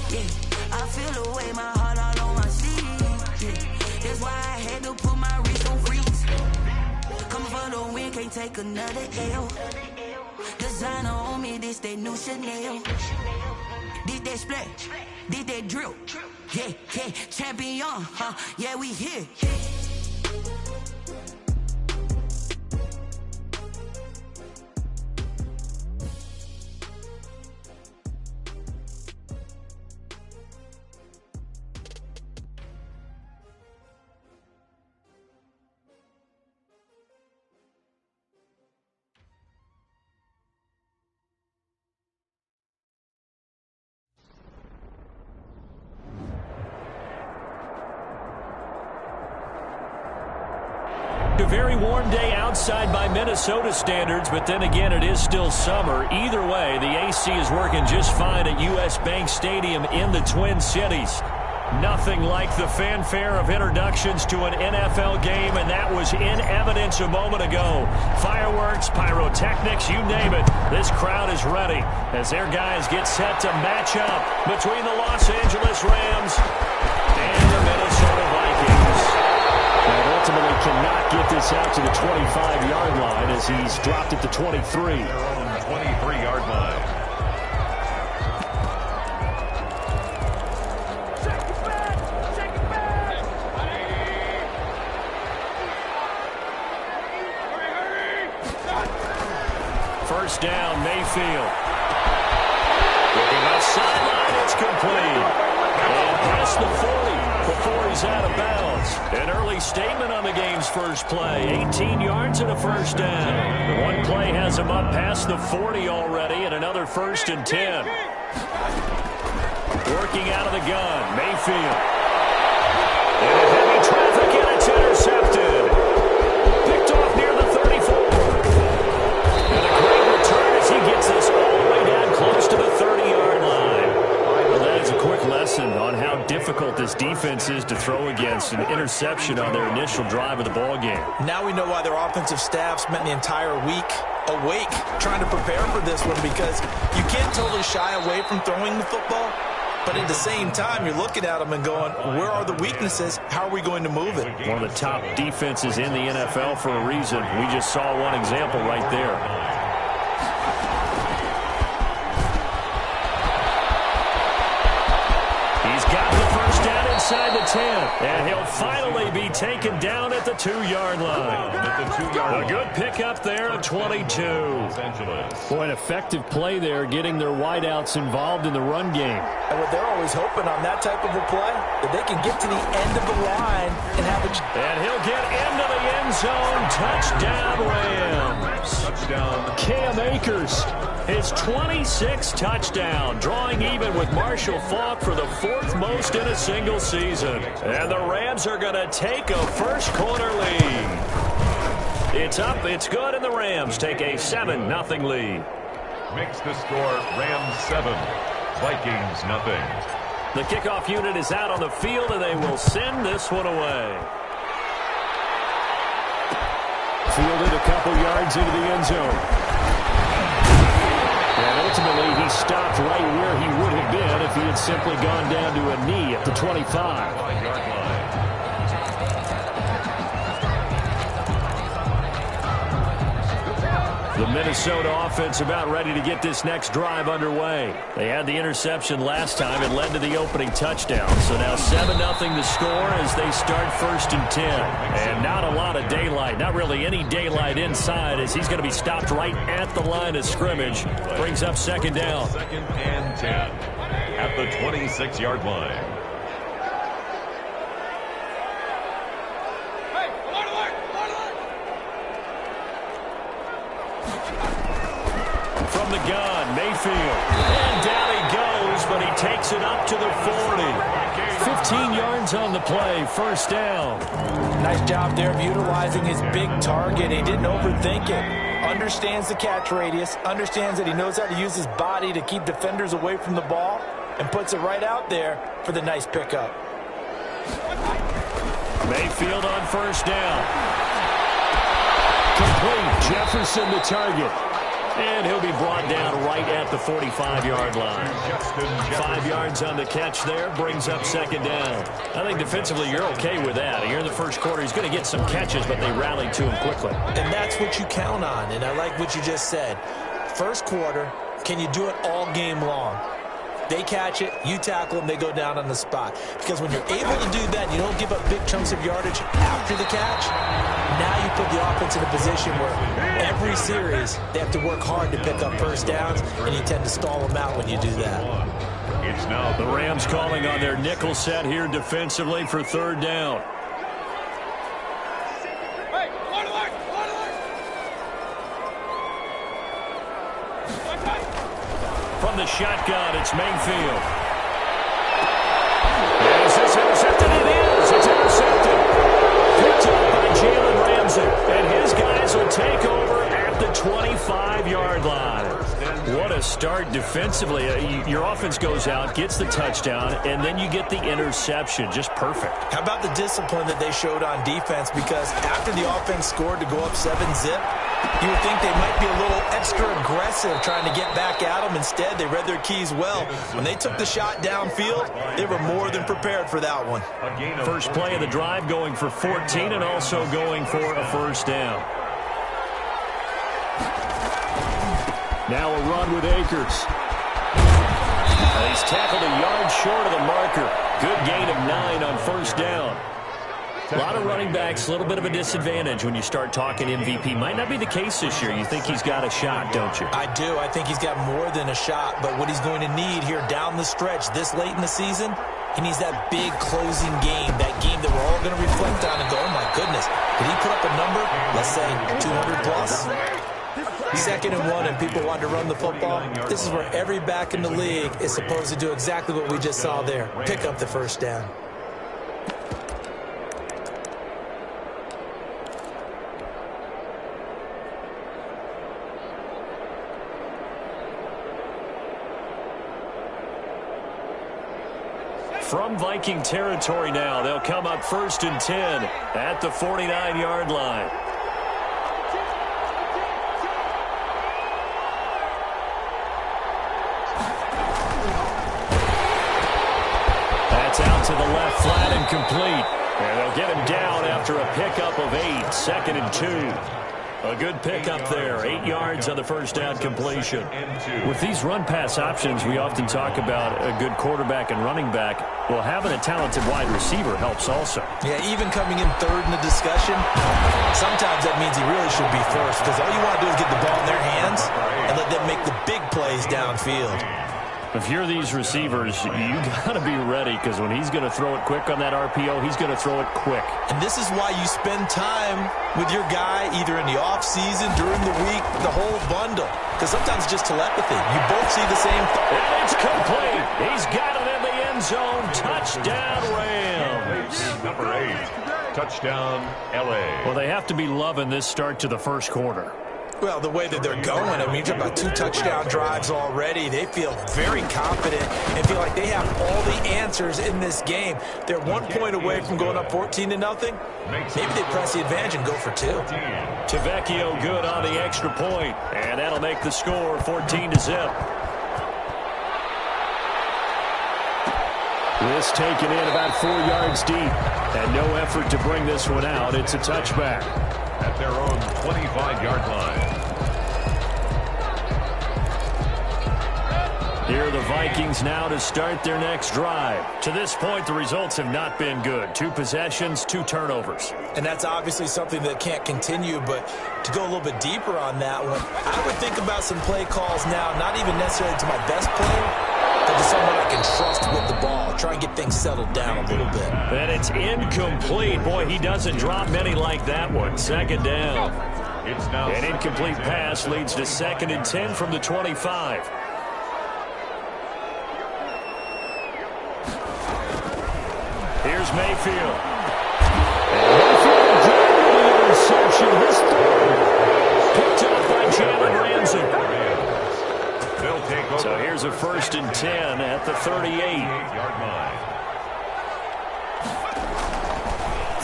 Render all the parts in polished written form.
Yeah, I feel the way, my heart all on my sleeve. Yeah, that's why I had to put my wrist on freeze. Coming for the win, can't take another L. Designer on me, this that new Chanel. This that splash, this that drill. Yeah, yeah, champion, huh? Yeah, we here. A very warm day outside by Minnesota standards, but then again, it is still summer. Either way, the AC is working just fine at U.S. Bank Stadium in the Twin Cities. Nothing like the fanfare of introductions to an NFL game, and that was in evidence a moment ago. Fireworks, pyrotechnics, you name it. This crowd is ready as their guys get set to match up between the Los Angeles Rams and the Minnesota Vikings. And ultimately cannot get this out to the 25-yard line as he's dropped at the 23. Their own 23-yard line. First down, Mayfield. Looking left sideline, it's complete. And past the 40 before he's out of bounds. An early statement on the game's first play. 18 yards and a first down. One play has him up past the 40 already, and another 1st and 10. Working out of the gun, Mayfield. Into heavy traffic, and it's intercepted. Picked off near the 34. And a great return as he gets this all the way down close to the 30-yard line. Well, that is a quick lesson on how difficult this defense is to throw against an interception on their initial drive of the ballgame. Now we know why their offensive staff spent the entire week awake trying to prepare for this one, because you can't totally shy away from throwing the football, but at the same time, you're looking at them and going, where are the weaknesses? How are we going to move it? One of the top defenses in the NFL for a reason. We just saw one example right there. Inside the 10, and he'll finally be taken down at the 2-yard line. A good pickup there at 22. Boy, an effective play there, getting their wideouts involved in the run game. And what they're always hoping on that type of a play, that they can get to the end of the line and have a... And he'll get into the end zone. Touchdown, Rams. Touchdown. Cam Akers, his 26th touchdown, drawing even with Marshall Faulk for the 4th most in a single season. And the Rams are going to take a first-quarter lead. It's up, it's good, and the Rams take a 7-0 lead. Makes the score Rams 7, Vikings nothing. The kickoff unit is out on the field, and they will send this one away. Fielded a couple yards into the end zone. And ultimately, he stopped right where he would have been if he had simply gone down to a knee at the 25. The Minnesota offense about ready to get this next drive underway. They had the interception last time. It led to the opening touchdown. So now 7-0 the score as they start 1st and 10. And not a lot of daylight. Not really any daylight inside as he's going to be stopped right at the line of scrimmage. Brings up 2nd down. 2nd and 10 at the 26-yard line. From the gun, Mayfield. And down he goes, but he takes it up to the 40. 15 yards on the play, 1st down. Nice job there of utilizing his big target. He didn't overthink it. Understands the catch radius, understands that he knows how to use his body to keep defenders away from the ball, and puts it right out there for the nice pickup. Mayfield on 1st down. Complete. Jefferson the target. And he'll be brought down right at the 45-yard line. 5 yards on the catch there, brings up second down. I think defensively you're okay with that. Here in the first quarter, he's going to get some catches, but they rallied to him quickly. And that's what you count on, and I like what you just said. First quarter, can you do it all game long? They catch it, you tackle them, they go down on the spot. Because when you're able to do that, you don't give up big chunks of yardage after the catch. Now you put the offense in a position where every series they have to work hard to pick up first downs, and you tend to stall them out when you do that. It's now The Rams calling on their nickel set here defensively for third down. From the shotgun, it's Mayfield. Is this intercepted? It is. It's intercepted. Picked up by Jalen Ramsey. And his guys will take over at the 25-yard line. What a start defensively. Your offense goes out, gets the touchdown, and then you get the interception. Just perfect. How about the discipline that they showed on defense? Because after the offense scored to go up 7-zip, you would think they might be a little extra aggressive trying to get back at them. Instead, they read their keys well. When they took the shot downfield, they were more than prepared for that one. First play of the drive going for 14 and also going for a first down. Now a run with Akers. And he's tackled a yard short of the marker. Good gain of 9 on first down. A lot of running backs, a little bit of a disadvantage when you start talking MVP. Might not be the case this year. You think he's got a shot, don't you? I do. I think he's got more than a shot. But what he's going to need here down the stretch this late in the season, he needs that big closing game, that game that we're all going to reflect on and go, oh, my goodness, did he put up a number, let's say 200 plus? 2nd and 1 and people want to run the football. This is where every back in the league is supposed to do exactly what we just saw there. Pick up the first down. From Viking territory now, they'll come up 1st and 10 at the 49-yard line. That's out to the left, flat and complete. And they'll get him down after a pickup of 8, 2nd and 2. A good pickup there, 8 yards on the first down completion. With these run-pass options, we often talk about a good quarterback and running back. Well, having a talented wide receiver helps also. Yeah, even coming in third in the discussion, sometimes that means he really should be first, because all you want to do is get the ball in their hands and let them make the big plays downfield. If you're these receivers, you got to be ready, because when he's going to throw it quick on that RPO, he's going to throw it quick. And this is why you spend time with your guy either in the offseason, during the week, the whole bundle. Because sometimes it's just telepathy. You both see the same thing. And it's complete. He's got it in the end zone. Touchdown, Rams. number 8. Touchdown, L.A. Well, they have to be loving this start to the first quarter. Well, the way that they're going, I mean, you're talking about 2 touchdown drives already. They feel very confident and feel like they have all the answers in this game. They're 1 point away from going up 14-0. Maybe they press the advantage and go for 2. Tavecchio good on the extra point, and that'll make the score 14-0. This taken in about 4 yards deep, and no effort to bring this one out. It's a touchback. At their own 25-yard line. Here are the Vikings now to start their next drive. To this point, the results have not been good. 2 possessions, 2 turnovers. And that's obviously something that can't continue, but to go a little bit deeper on that one, I would think about some play calls now, not even necessarily to my best player, but to someone I can trust with the ball. Try and get things settled down a little bit. And it's incomplete. Boy, he doesn't drop many like that one. 2nd down. It's now An incomplete pass leads to 2nd and 10 from the 25. Here's Mayfield. And Mayfield driving the interception. His third. Picked up by Jalen Ramsey. So here's a 1st and 10 at the 38.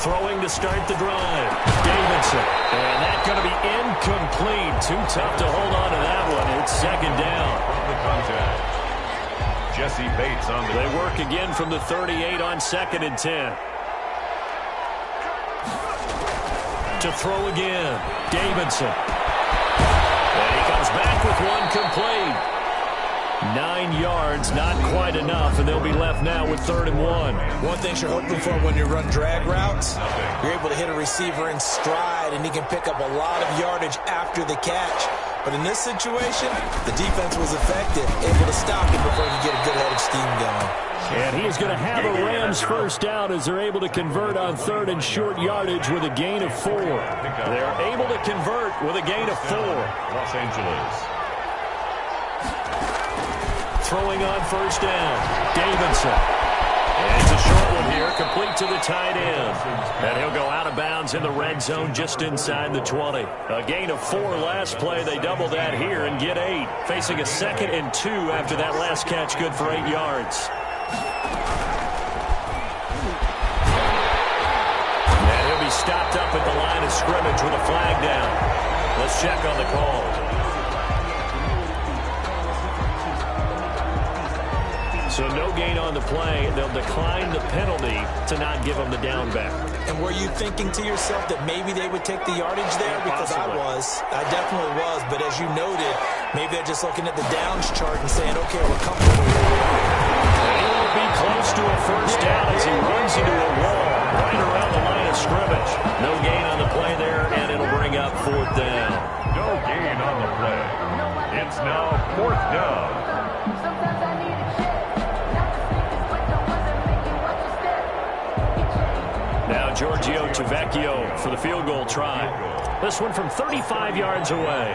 Throwing to start the drive. Davidson. And that's going to be incomplete. Too tough to hold on to that one. It's second down. From the contact, Jesse Bates on the... They work again from the 38 on 2nd and 10. To throw again. Davidson. And he comes back with one complete. 9 yards, not quite enough, and they'll be left now with 3rd and 1. One thing you're hoping for when you run drag routes, you're able to hit a receiver in stride, and he can pick up a lot of yardage after the catch. But in this situation, the defense was effective, able to stop him before he get a good head of steam going. And he is going to have a Rams first down as they're able to convert on 3rd and short yardage with a gain of 4. They're able to convert with a gain of 4. Los Angeles. Throwing on first down, Davidson. And it's a short one here, complete to the tight end. And he'll go out of bounds in the red zone just inside the 20. A gain of 4 last play. They double that here and get 8. Facing a 2nd and 2 after that last catch, good for 8 yards. And he'll be stopped up at the line of scrimmage with a flag down. Let's check on the call. So no gain on the play. They'll decline the penalty to not give them the down back. And were you thinking to yourself that maybe they would take the yardage there? Because Possibly. I definitely was. But as you noted, maybe they're just looking at the downs chart and saying, okay, we're comfortable where we are. And he will be close to a first down as he runs into a wall right around the line of scrimmage. No gain on the play there, and it'll bring up 4th down. No gain on the play. It's now 4th down. Now Giorgio Tavecchio for the field goal try. This one from 35 yards away.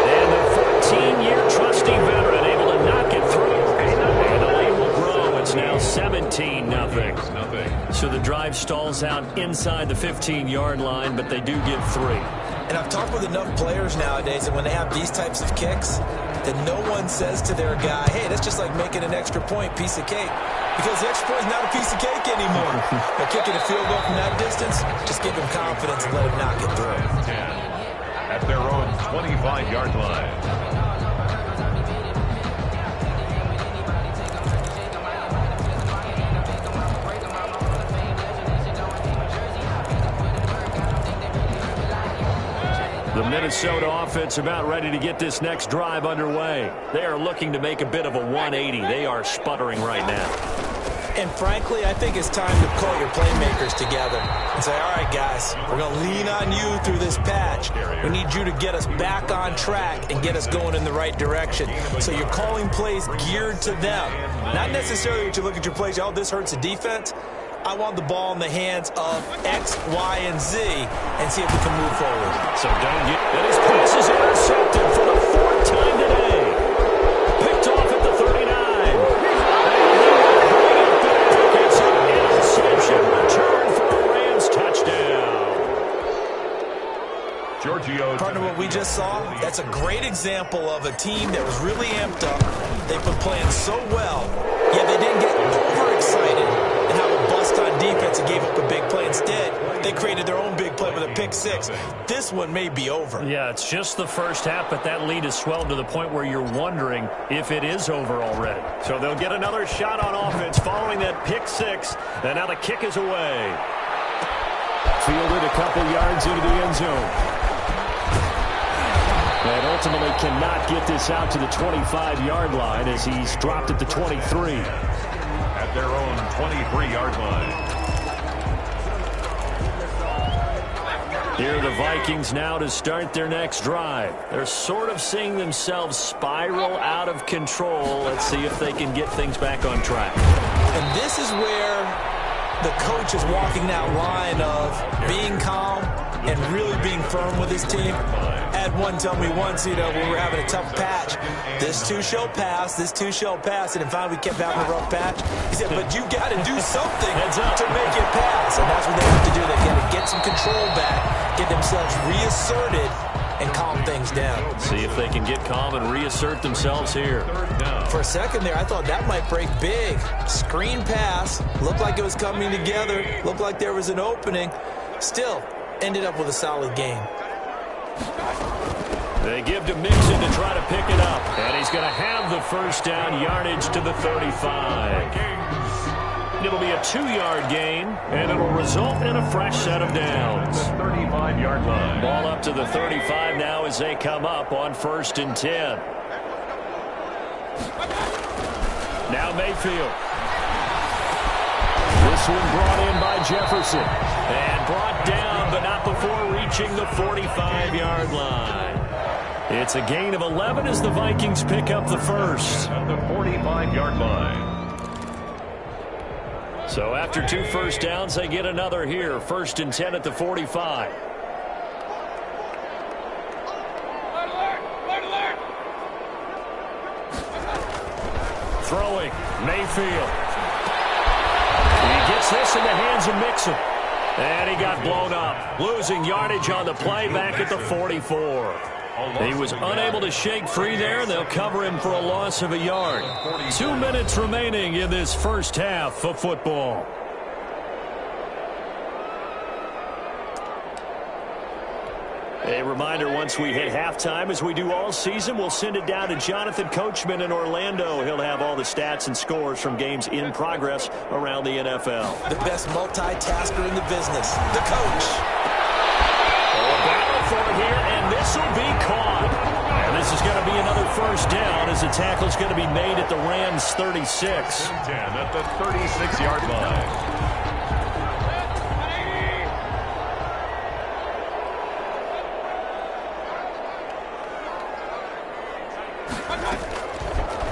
And the 14-year trusty veteran able to knock it through. And the lead will grow. It's now 17-0. So the drive stalls out inside the 15-yard line, but they do get 3. And I've talked with enough players nowadays that when they have these types of kicks, that no one says to their guy, hey, that's just like making an extra point, piece of cake. Because the extra point is not a piece of cake anymore. But kicking a field goal from that distance, just give him confidence and let him knock it through. At their own 25-yard line. The Minnesota offense about ready to get this next drive underway. They are looking to make a bit of a 180. They are sputtering right now. And frankly, I think it's time to call your playmakers together and say, all right, guys, we're going to lean on you through this patch. We need you to get us back on track and get us going in the right direction. So you're calling plays geared to them. Not necessarily that you look at your plays, oh, this hurts the defense. I want the ball in the hands of X, Y, and Z and see if we can move forward. So don't get... And his pass is intercepted for the 4th time today. Picked off at the 39. It's an interception return for a Rams touchdown. Giorgio. Partner, what we just saw, that's a great example of a team that was really amped up. They've been playing so well, yet they didn't get overexcited and have a bust on defense and gave up a big play. Instead, they created their own big play with a pick 6. This one may be over. Yeah, it's just the first half, but that lead has swelled to the point where you're wondering if it is over already. So they'll get another shot on offense following that pick 6, and now the kick is away. Fielded a couple yards into the end zone. And ultimately cannot get this out to the 25-yard line as he's dropped at the 23. At their own 23-yard line. Here are the Vikings now to start their next drive. They're sort of seeing themselves spiral out of control. Let's see if they can get things back on track. And this is where the coach is walking that line of being calm and really being firm with his team. Had one tell me once, when we were having a tough patch, this too shall pass, this too shall pass, and finally we kept having a rough patch. He said, but you got to do something to make it pass, and that's what they have to do. They got to get some control back, get themselves reasserted, and calm things down. See if they can get calm and reassert themselves here. For a second there, I thought that might break big. Screen pass. Looked like it was coming together. Looked like there was an opening. Still, ended up with a solid game. They give to Mixon to try to pick it up. And he's going to have the first down, yardage to the 35. It'll be a 2-yard gain, and it'll result in a fresh set of downs. 35-yard line. Ball up to the 35 now as they come up on 1st and 10. Now Mayfield. This one brought in by Jefferson. And brought down, but not before reaching the 45-yard line. It's a gain of 11 as the Vikings pick up the first. At the 45-yard line. So after 2 first downs, they get another here. 1st and 10 at the 45. Throwing, Mayfield. He gets this in the hands of Mixon. And he got blown up. Losing yardage on the play back at the 44. He was unable to shake free there, and they'll cover him for a loss of a yard. 2 minutes remaining in this first half of football. A reminder, once we hit halftime, as we do all season, we'll send it down to Jonathan Coachman in Orlando. He'll have all the stats and scores from games in progress around the NFL. The best multitasker in the business, the coach. A battle for it here, and this will be caught. And this is going to be another first down as the tackle's going to be made at the Rams' 36. 10 at the 36-yard line.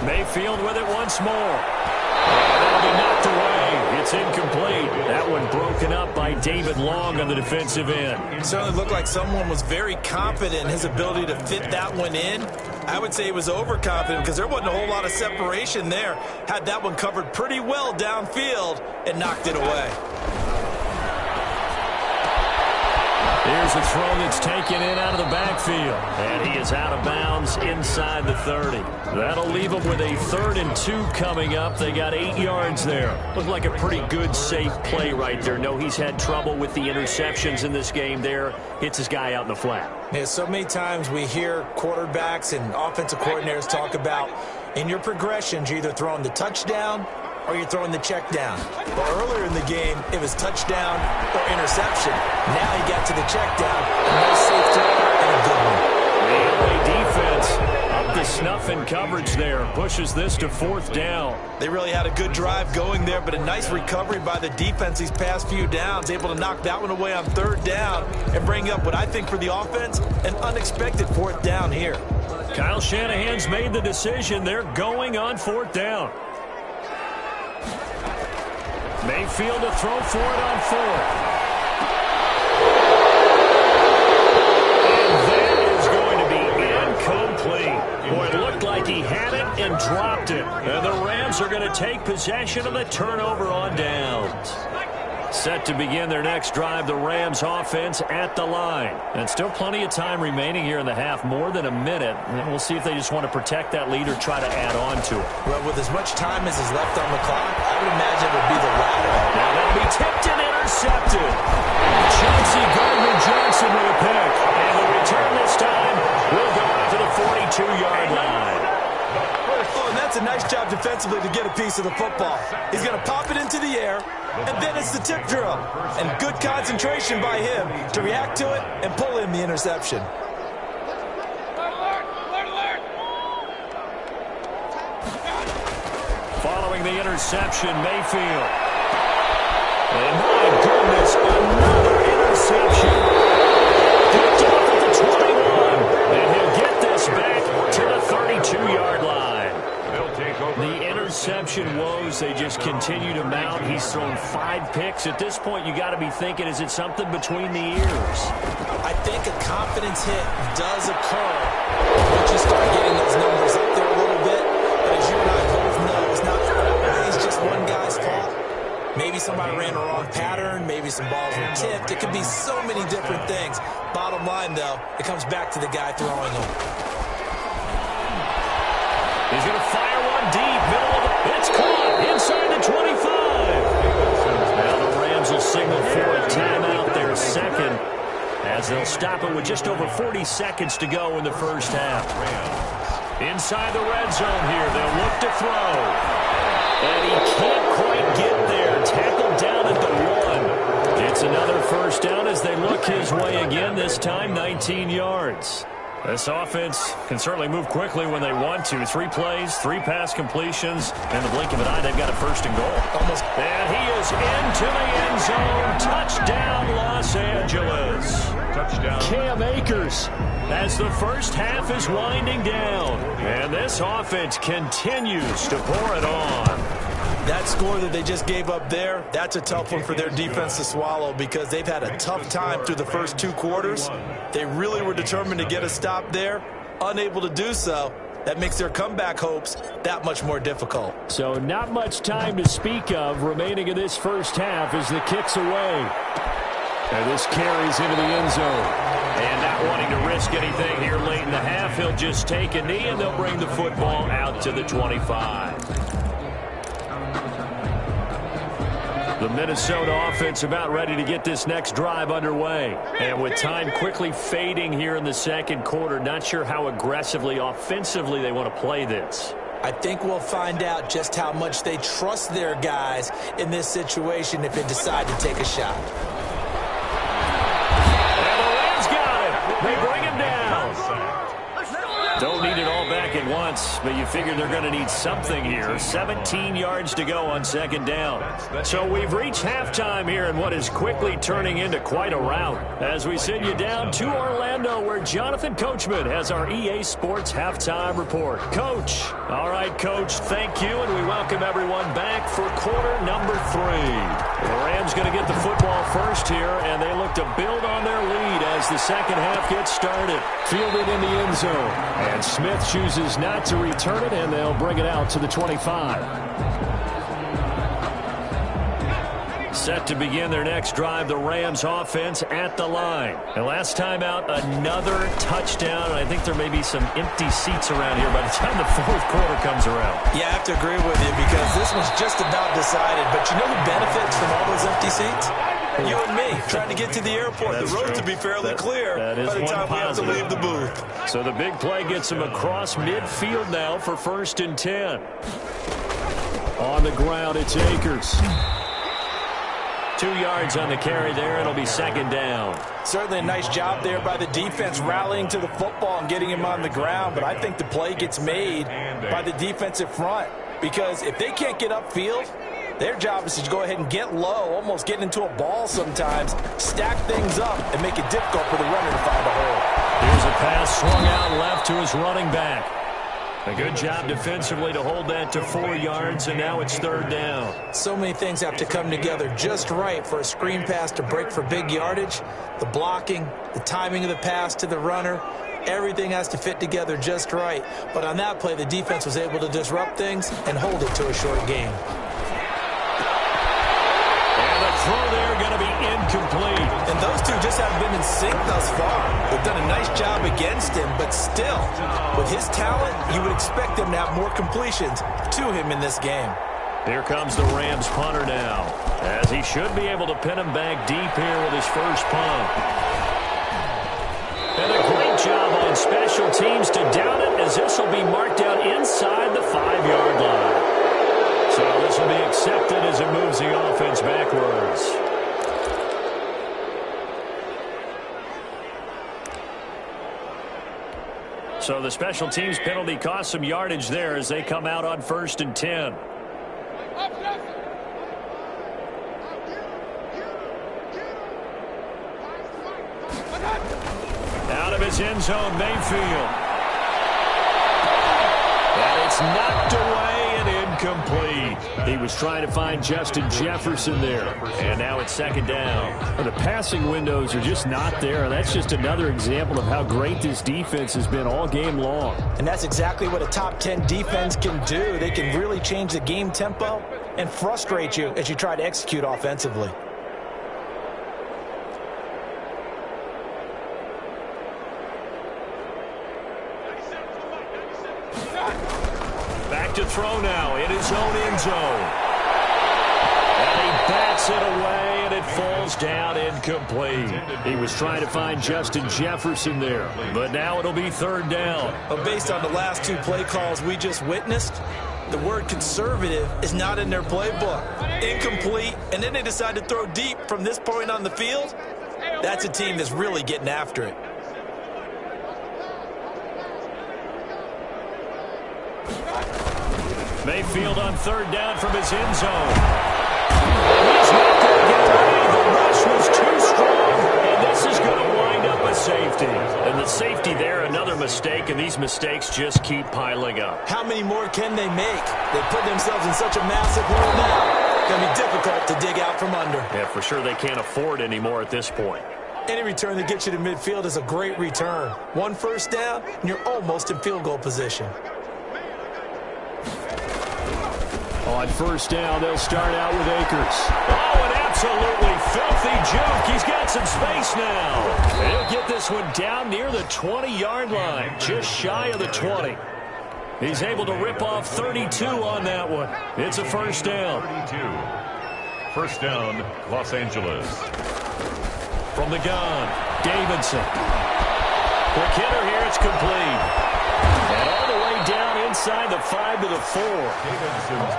Mayfield with it once more. And that'll be knocked away. It's incomplete. That one broken up by David Long on the defensive end. It certainly looked like someone was very confident in his ability to fit that one in. I would say he was overconfident because there wasn't a whole lot of separation there. Had that one covered pretty well downfield and knocked it away. Here's a throw that's taken in out of the backfield. And he is out of bounds inside the 30. That'll leave him with a 3rd and 2 coming up. They got 8 yards there. Looked like a pretty good, safe play right there. No, he's had trouble with the interceptions in this game there. Hits his guy out in the flat. Yeah, so many times we hear quarterbacks and offensive coordinators talk about in your progressions, you're either throwing the touchdown or you're throwing the check down. But earlier in the game, it was touchdown or interception. Now he got to the check down, a nice safe throw and a good one. The LA defense up to snuff in coverage there. Pushes this to 4th down. They really had a good drive going there, but a nice recovery by the defense these past few downs. Able to knock that one away on 3rd down and bring up what I think for the offense, an unexpected 4th down here. Kyle Shanahan's made the decision. They're going on 4th down. Mayfield to throw for it on 4th. And that is going to be incomplete. Boy, it looked like he had it and dropped it. And the Rams are going to take possession of the turnover on downs. Set to begin their next drive, the Rams offense at the line. And still plenty of time remaining here in the half, more than a minute. And we'll see if they just want to protect that lead or try to add on to it. Well, with as much time as is left on the clock, I would imagine it would be the latter. Now that'll be tipped and intercepted. Chauncey Gardner-Johnson with a pick. And the return this time will go out to the 42-yard line. Oh, and that's a nice job defensively to get a piece of the football. He's going to pop it into the air, and then it's the tip drill. And good concentration by him to react to it and pull in the interception. Following the interception, Mayfield. And my goodness, another interception. Picked off at the 21. And he'll get this back to the 32-yard line. The interception woes, they just continue to mount. He's thrown 5 picks. At this point, you got to be thinking, is it something between the ears? I think a confidence hit does occur once you start getting those numbers up there a little bit. But as you and I both know, it's not always just one guy's fault. Maybe somebody ran a wrong pattern. Maybe some balls were tipped. It could be so many different things. Bottom line, though, it comes back to the guy throwing them. He's going to fire one deep, middle of the... It's caught inside the 25. Now the Rams will signal for a timeout, their second, as they'll stop it with just over 40 seconds to go in the first half. Inside the red zone here, they'll look to throw. And he can't quite get there. Tackled down at the 1. It's another first down as they look his way again, this time 19 yards. This offense can certainly move quickly when they want to. 3 plays, 3 pass completions. In the blink of an eye, they've got a first and goal. Almost. And he is into the end zone. Touchdown, Los Angeles. Touchdown. Cam Akers as the first half is winding down. And this offense continues to pour it on. That score that they just gave up there, that's a tough one for their defense to swallow because they've had a tough time through the first 2 quarters. They really were determined to get a stop there, unable to do so. That makes their comeback hopes that much more difficult. So not much time to speak of remaining in this first half as the kick's away. And this carries into the end zone. And not wanting to risk anything here late in the half, he'll just take a knee and they'll bring the football out to the 25. The Minnesota offense about ready to get this next drive underway. And with time quickly fading here in the second quarter, not sure how aggressively, offensively they want to play this. I think we'll find out just how much they trust their guys in this situation if they decide to take a shot. And the Rams got it. They bring him down. Don't need it all back at once, but you figure they're going to need something here. 17 yards to go on second down. So we've reached halftime here in what is quickly turning into quite a rout. As we send you down to Orlando, where Jonathan Coachman has our EA Sports Halftime Report. Coach. All right, Coach, thank you, and we welcome everyone back for quarter number 3. The Rams going to get the football first here, and they look to build on their lead as the second half gets started. Fielded in the end zone. And Smith chooses not to return it, and they'll bring it out to the 25. Set to begin their next drive, the Rams offense at the line. And last time out, another touchdown. And I think there may be some empty seats around here by the time the fourth quarter comes around. Yeah, I have to agree with you because this one's just about decided. But you know who benefits from all those empty seats? You and me, trying to get to the airport. That's the road true. to be fairly clear by the time we have to leave the booth. So the big play gets him across midfield now for 1st and 10. On the ground, it's Akers. 2 yards on the carry there. It'll be second down. Certainly a nice job there by the defense rallying to the football and getting him on the ground. But I think the play gets made by the defensive front because if they can't get upfield, their job is to go ahead and get low, almost get into a ball sometimes, stack things up, and make it difficult for the runner to find a hole. Here's a pass swung out left to his running back. A good job defensively to hold that to 4 yards, and now it's third down. So many things have to come together just right for a screen pass to break for big yardage. The blocking, the timing of the pass to the runner, everything has to fit together just right. But on that play, the defense was able to disrupt things and hold it to a short game. Throw there going to be incomplete. And those two just haven't been in sync thus far. They've done a nice job against him, but still, with his talent, you would expect them to have more completions to him in this game. Here comes the Rams punter now, as he should be able to pin him back deep here with his first punt. And a great job on special teams to down it, as this will be marked out inside the 5-yard line. So this will be accepted as it moves the offense backwards. So the special teams penalty cost some yardage there as they come out on 1st and 10. Out of his end zone, Mayfield. And it's knocked away and incomplete. He was trying to find Justin Jefferson there. And now it's second down. The passing windows are just not there. That's just another example of how great this defense has been all game long. And that's exactly what a top 10 defense can do. They can really change the game tempo and frustrate you as you try to execute offensively. back to throw now in his own end zone. And he bats it away, and it falls down incomplete. He was trying to find Justin Jefferson there. But now it'll be third down. But based on the last two play calls we just witnessed, the word conservative is not in their playbook. Incomplete, and then they decide to throw deep from this point on the field. That's a team that's really getting after it. Mayfield on third down from his end zone. He's not going to get away. The rush was too strong, and this is going to wind up a safety. And the safety there, another mistake, and these mistakes just keep piling up. How many more can they make? They put themselves in such a massive hole now. It's going to be difficult to dig out from under. Yeah, for sure they can't afford anymore at this point. Any return that gets you to midfield is a great return. One first down, and you're almost in field goal position. On first down, they'll start out with Akers. Oh, an absolutely filthy juke. He's got some space now. He'll get this one down near the 20-yard line, just shy of the 20. He's able to rip off 32 on that one. It's a first down. 32. First down, Los Angeles. From the gun, Davidson. Quick hitter here, it's complete. And all the way down inside the 5 to the 4.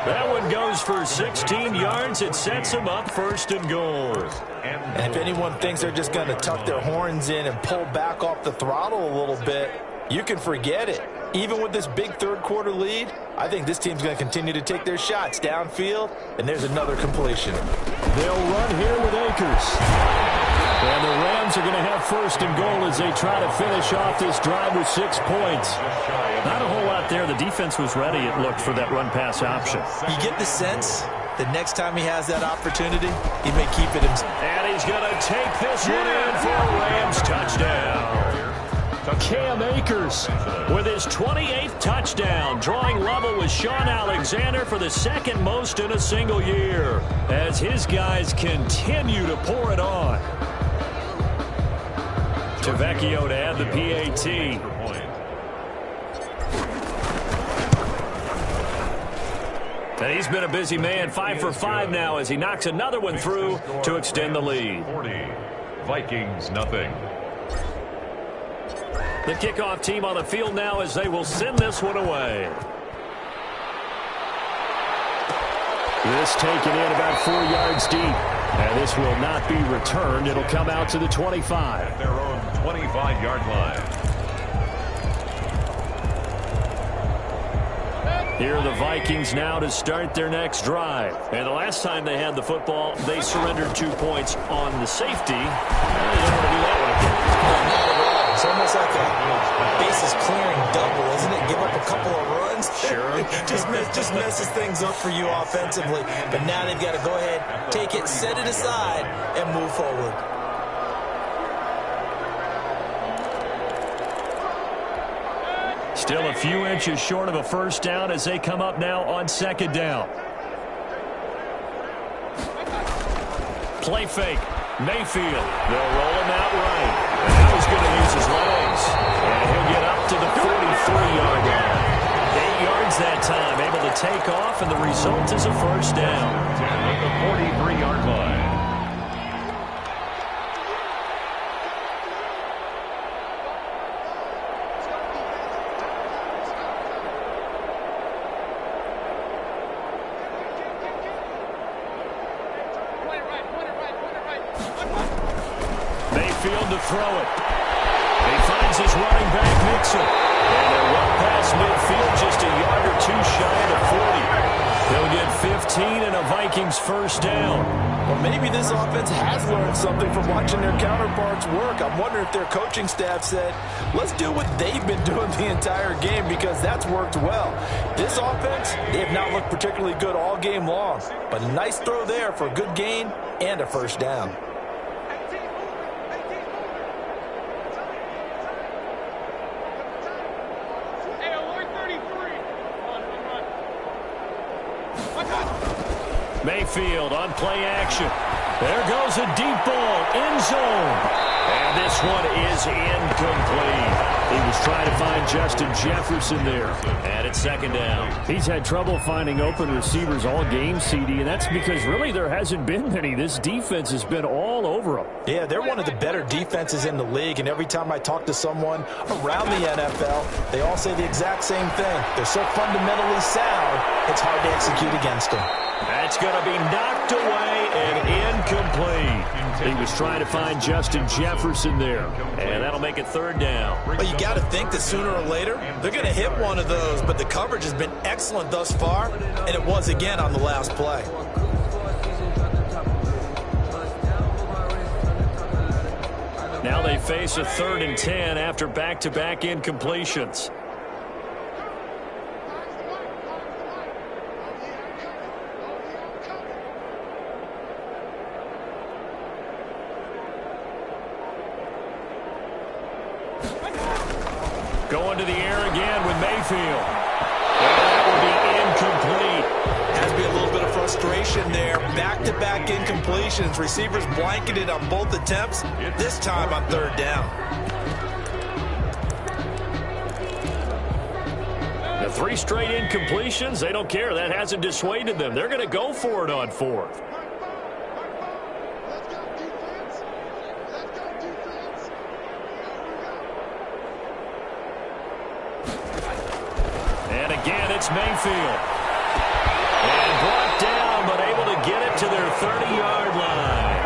That one goes for 16 yards. It sets him up first and goal. And if anyone thinks they're just going to tuck their horns in and pull back off the throttle a little bit, you can forget it. Even with this big third-quarter lead, I think this team's going to continue to take their shots downfield, and there's another completion. They'll run here with Akers. And the Rams are going to have first and goal as they try to finish off this drive with 6 points. Not a whole lot there. The defense was ready, it looked, for that run-pass option. You get the sense that next time he has that opportunity, he may keep it himself. And he's going to take this one in for a Rams touchdown. Cam Akers with his 28th touchdown, drawing level with Sean Alexander for the second most in a single year, as his guys continue to pour it on. Tavecchio to add the PAT. And he's been a busy man, 5 for 5 now as he knocks another one through to extend the lead. 40. Vikings, nothing. The kickoff team on the field now as they will send this one away. This taken in about 4 yards deep. And this will not be returned. It'll come out to the 25. At their own 25-yard line. Here are the Vikings now to start their next drive. And the last time they had the football, they surrendered 2 points on the safety. They don't want to do that one again. It's almost like a bases clearing double, isn't it? Give up a couple of runs. Sure. just messes things up for you offensively. But now they've got to go ahead, take it, set it aside, and move forward. Still a few inches short of a first down as they come up now on second down. Play fake. Mayfield. They'll roll him out right. And now he's going to use his legs. And he'll get up to the 43-yard line. 8 yards that time. Able to take off, and the result is a first down. At the 43-yard line. Mayfield to throw it. He finds his running back, Mixon. And they're well past midfield, just a yard or two shy of the 40. They'll get 15 and a Vikings first down. Well, maybe this offense has learned something from watching their counterparts work. I'm wondering if their coaching staff said, let's do what they've been doing the entire game, because that's worked well. This offense, they have not looked particularly good all game long. But a nice throw there for a good gain and a first down. Mayfield on play action. There goes a deep ball, end zone. And this one is incomplete. He was trying to find Justin Jefferson there. And it's second down. He's had trouble finding open receivers all game, CD, and that's because really there hasn't been many. This defense has been all over them. Yeah, they're one of the better defenses in the league, and every time I talk to someone around the NFL, they all say the exact same thing. They're so fundamentally sound, it's hard to execute against them. That's going to be knocked away and incomplete. He was trying to find Justin Jefferson there. And that'll make it third down. But you got to think that sooner or later, they're going to hit one of those. But the coverage has been excellent thus far, and it was again on the last play. Now they face a 3rd and 10 after back-to-back incompletions. Going to the air again with Mayfield. And that will be incomplete. Has to be a little bit of frustration there. Back-to-back incompletions. Receivers blanketed on both attempts, this time on 3rd down. The 3 straight incompletions, they don't care. That hasn't dissuaded them. They're going to go for it on 4th. It's Mayfield. And brought down, but able to get it to their 30-yard line.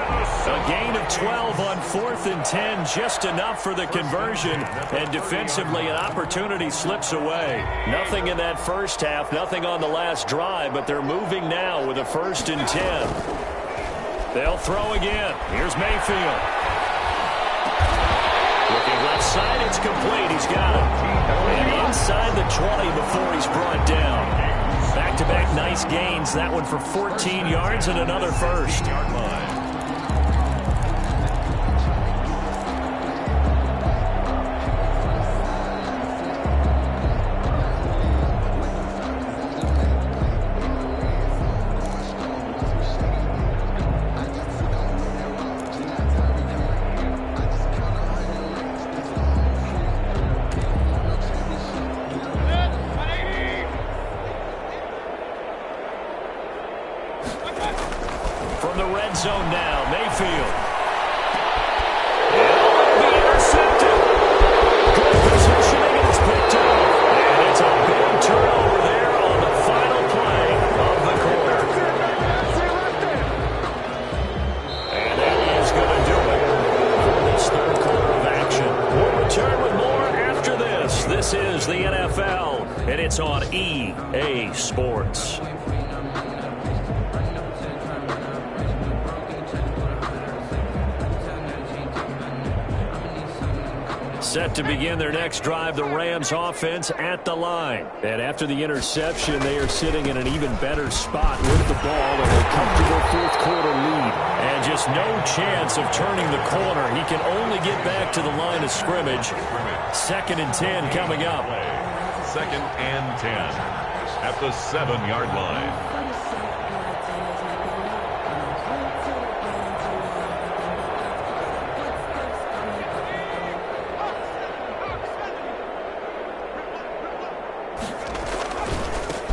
A gain of 12 on 4th and 10, just enough for the conversion. And defensively, an opportunity slips away. Nothing in that first half, nothing on the last drive, but they're moving now with a 1st and 10. They'll throw again. Here's Mayfield. Looking left side, it's complete. He's got it. And inside the 20 before he's brought down. Back-to-back nice gains. That one for 14 yards and another first. Zone now, Mayfield. And it'll be intercepted. Good positioning, and it's picked up. And it's a big turnover there on the final play of the quarter. And that is going to do it for this 3rd quarter of action. We'll return with more after this. This is the NFL, and it's on EA Sports. Set to begin their next drive, the Rams offense at the line. And after the interception, they are sitting in an even better spot with the ball and a comfortable 4th quarter lead. And just no chance of turning the corner. He can only get back to the line of scrimmage. 2nd and 10 coming up. 2nd and 10 at the 7-yard line.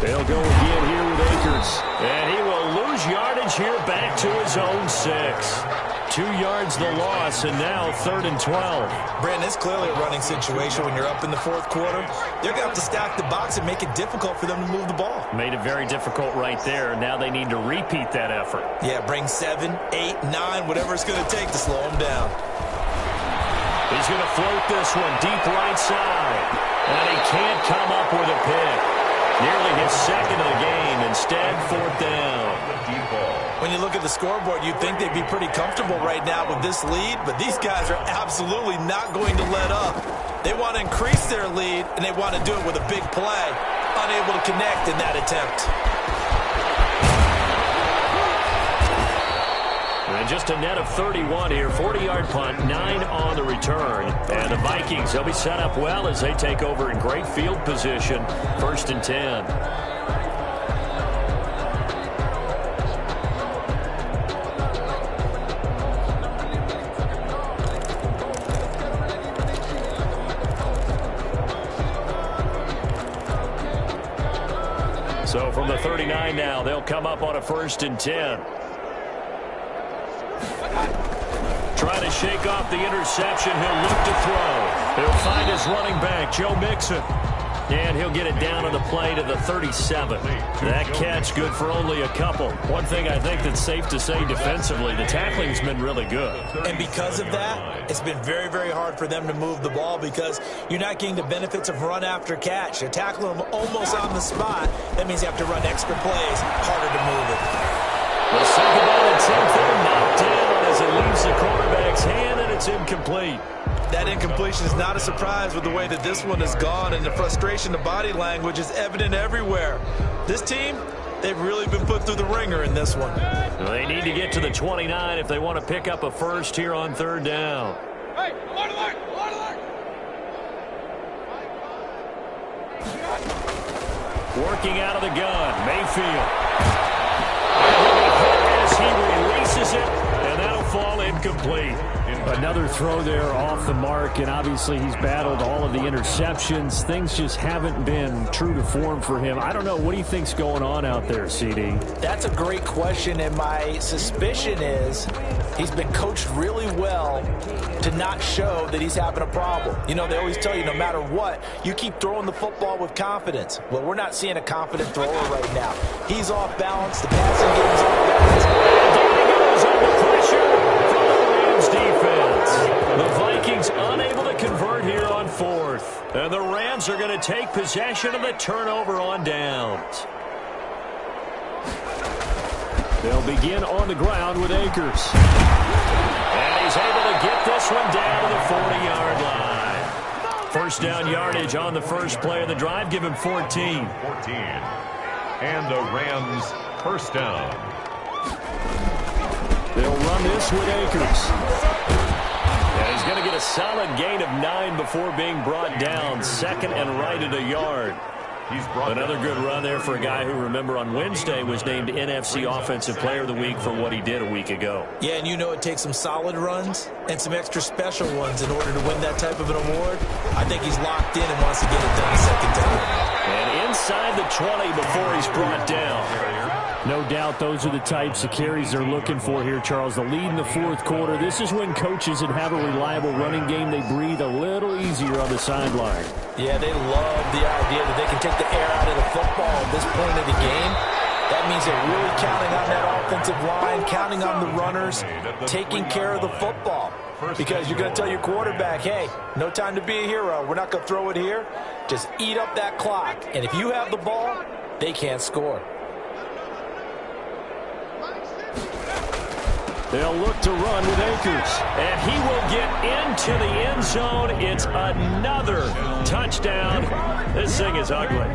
They'll go again here with Akers. And he will lose yardage here back to his own 6. 2 yards the loss, and now 3rd and 12. Brandon, it's clearly a running situation when you're up in the 4th quarter. They're going to have to stack the box and make it difficult for them to move the ball. Made it very difficult right there. Now they need to repeat that effort. Yeah, bring 7, 8, 9, whatever it's going to take to slow them down. He's going to float this one deep right side. And he can't come up with a pick. Nearly his 2nd of the game. Instead, 4th down. When you look at the scoreboard, you'd think they'd be pretty comfortable right now with this lead, but these guys are absolutely not going to let up. They want to increase their lead, and they want to do it with a big play. Unable to connect in that attempt. And just a net of 31 here. 40-yard punt, 9 on the return. And the Vikings, they'll be set up well as they take over in great field position. 1st and 10. So from the 39 now, they'll come up on a 1st and 10. Trying to shake off the interception. He'll look to throw. He'll find his running back, Joe Mixon. And he'll get it down on the play to the 37. That catch good for only a couple. One thing I think that's safe to say defensively, the tackling's been really good. And because of that, it's been very, very hard for them to move the ball because you're not getting the benefits of run after catch. You're tackling them almost on the spot. That means you have to run extra plays, harder to move it. The second ball attempt there knocked down as it leaves the quarterback's hand, and it's incomplete. That incompletion is not a surprise with the way that this one has gone, and the frustration, the body language is evident everywhere. This team, they've really been put through the ringer in this one. They need to get to the 29 if they want to pick up a first here on 3rd down. Hey, alert, alert, alert, alert. Working out of the gun, Mayfield. As he releases it, and that'll fall incomplete. Another throw there off the mark, and obviously he's battled all of the interceptions. Things just haven't been true to form for him. I don't know. What do you think's going on out there, CD? That's a great question, and my suspicion is he's been coached really well to not show that he's having a problem. You know, they always tell you no matter what, you keep throwing the football with confidence. Well, we're not seeing a confident thrower right now. He's off balance. The passing game's off balance. There he goes on the pressure from the Rams defense. The Vikings unable to convert here on 4th. And the Rams are going to take possession of the turnover on downs. They'll begin on the ground with Akers. And he's able to get this one down to the 40-yard line. First down yardage on the first play of the drive. Give him 14. 14. And the Rams first down. They'll run this with Akers. And he's going to get a solid gain of 9 before being brought down. 2nd and right at a yard. Another good run there for a guy who, remember, on Wednesday was named NFC Offensive Player of the Week for what he did a week ago. Yeah, and you know it takes some solid runs and some extra special ones in order to win that type of an award. I think he's locked in and wants to get it done a second time. And inside the 20 before he's brought down. No doubt those are the types of carries they're looking for here, Charles. The lead in the 4th quarter. This is when coaches that have a reliable running game, they breathe a little easier on the sideline. Yeah, they love the idea that they can take the air out of the football at this point of the game. That means they're really counting on that offensive line, counting on the runners, taking care of the football. Because you're going to tell your quarterback, hey, no time to be a hero. We're not going to throw it here. Just eat up that clock. And if you have the ball, they can't score. They'll look to run with Akers. And he will get into the end zone. It's another touchdown. This thing is ugly.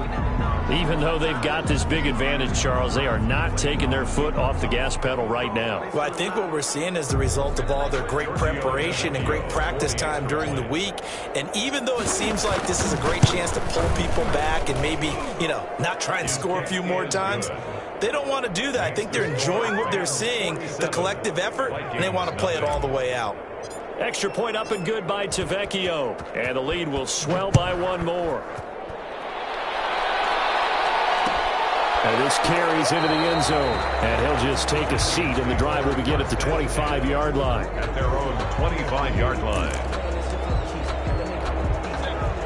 Even though they've got this big advantage, Charles, they are not taking their foot off the gas pedal right now. Well, I think what we're seeing is the result of all their great preparation and great practice time during the week. And even though it seems like this is a great chance to pull people back and maybe, not try and score a few more times, they don't want to do that. I think they're enjoying what they're seeing, the collective effort, and they want to play it all the way out. Extra point up and good by Tavecchio. And the lead will swell by 1 more. And this carries into the end zone. And he'll just take a seat, and the drive will begin at the 25-yard line. At their own 25-yard line.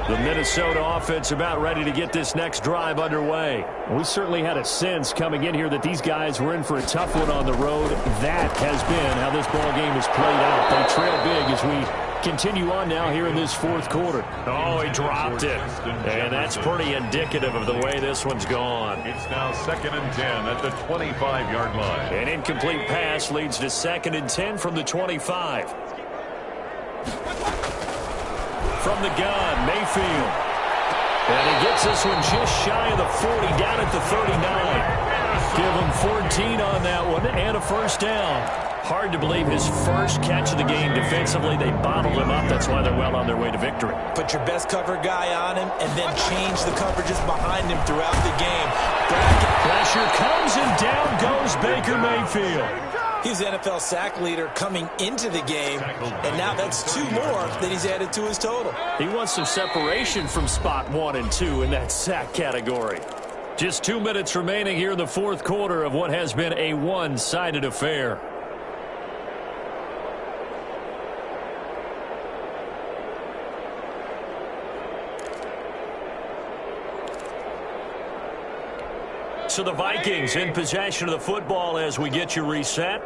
The Minnesota offense about ready to get this next drive underway. We certainly had a sense coming in here that these guys were in for a tough one on the road. That has been how this ball game has played out. They trail big as we continue on now here in this 4th quarter. Oh, he dropped it. And that's pretty indicative of the way this one's gone. It's now 2nd and 10 at the 25-yard line. An incomplete pass leads to 2nd and 10 from the 25. From the gun, Mayfield. And he gets this one just shy of the 40, down at the 39. Give him 14 on that one and a first down. Hard to believe his first catch of the game defensively. They bottled him up. That's why they're well on their way to victory. Put your best cover guy on him and then change the coverages behind him throughout the game. Pressure comes and down goes Baker Mayfield. He's the NFL sack leader coming into the game, and now that's 2 more that he's added to his total. He wants some separation from spot 1 and 2 in that sack category. Just 2 minutes remaining here in the fourth quarter of what has been a one-sided affair. So the Vikings in possession of the football as we get you reset.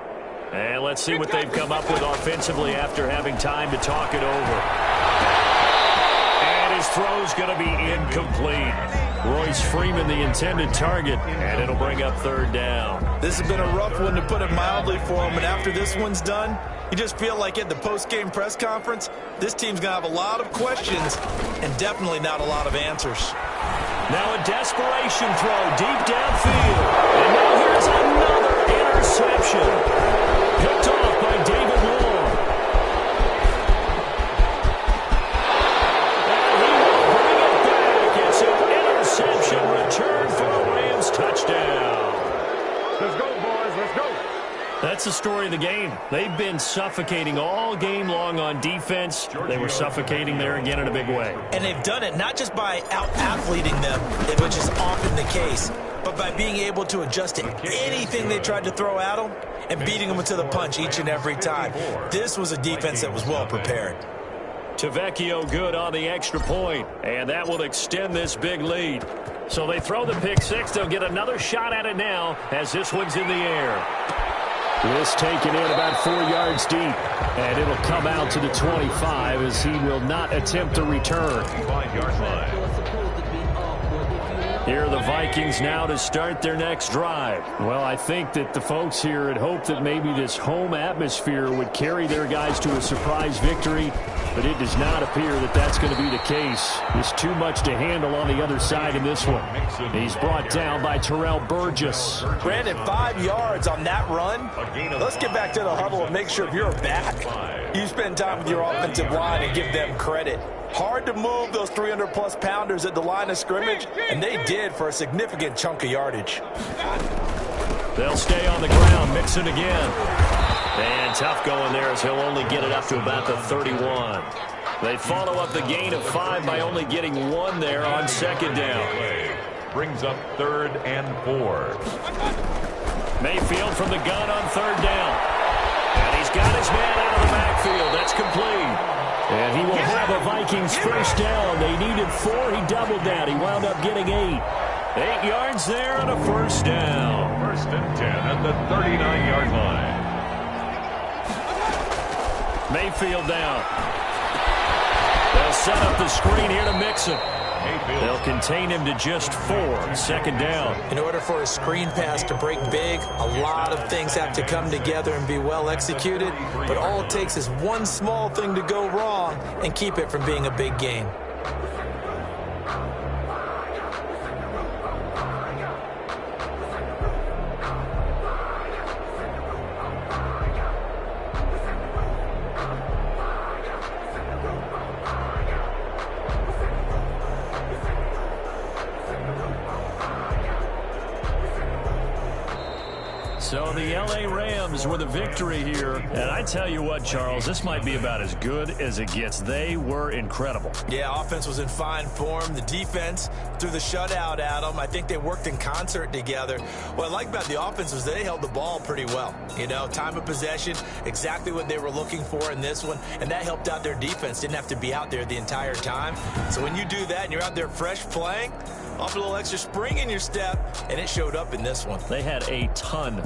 And let's see what they've come up with offensively after having time to talk it over. And his throw's going to be incomplete. Royce Freeman, the intended target, and it'll bring up third down. This has been a rough one, to put it mildly, for him. And after this one's done, you just feel like at the post-game press conference, this team's going to have a lot of questions and definitely not a lot of answers. Now a desperation throw deep downfield. And now here's another interception. Picked off by David Long. And he will bring it back. It's an interception return for a Rams touchdown. Let's go, boys. Let's go. That's the story of the game. They've been suffocating all game long on defense. They were suffocating there again in a big way. And they've done it not just by out-athleting them, which is often the case, but by being able to adjust to anything they tried to throw at them and beating them to the punch each and every time. This was a defense that was well prepared. Tavecchio good on the extra point, and that will extend this big lead. So they throw the pick six. They'll get another shot at it now as this one's in the air. This taken in about 4 yards deep, and it'll come out to the 25 as he will not attempt to return. 5-yard line. Here are the Vikings now to start their next drive. Well, I think that the folks here had hoped that maybe this home atmosphere would carry their guys to a surprise victory, but it does not appear that that's going to be the case. There's too much to handle on the other side in this one. He's brought down by Terrell Burgess. Brandon, 5 yards on that run. Let's get back to the huddle and make sure if you're back, you spend time with your offensive line and give them credit. Hard to move those 300-plus pounders at the line of scrimmage, and they did for a significant chunk of yardage. They'll stay on the ground, mix it again. And tough going there as he'll only get it up to about the 31. They follow up the gain of 5 by only getting 1 there on second down. Brings up 3rd and 4. Mayfield from the gun on third down. And he's got his man out of the backfield. That's complete. And he will have a Vikings first down. They needed 4. He doubled that. He wound up getting 8. 8 yards there and a first down. 1st and 10 at the 39-yard line. Mayfield down. They'll set up the screen here to Mixon. They'll contain him to just 4. Second down. In order for a screen pass to break big, a lot of things have to come together and be well executed. But all it takes is one small thing to go wrong and keep it from being a big game. So the L.A. Rams with a victory here. And I tell you what, Charles, this might be about as good as it gets. They were incredible. Yeah, offense was in fine form. The defense threw the shutout at them. I think they worked in concert together. What I like about the offense was they held the ball pretty well. You know, time of possession, exactly what they were looking for in this one. And that helped out their defense. Didn't have to be out there the entire time. So when you do that and you're out there fresh playing, off a little extra spring in your step, and it showed up in this one. They had a ton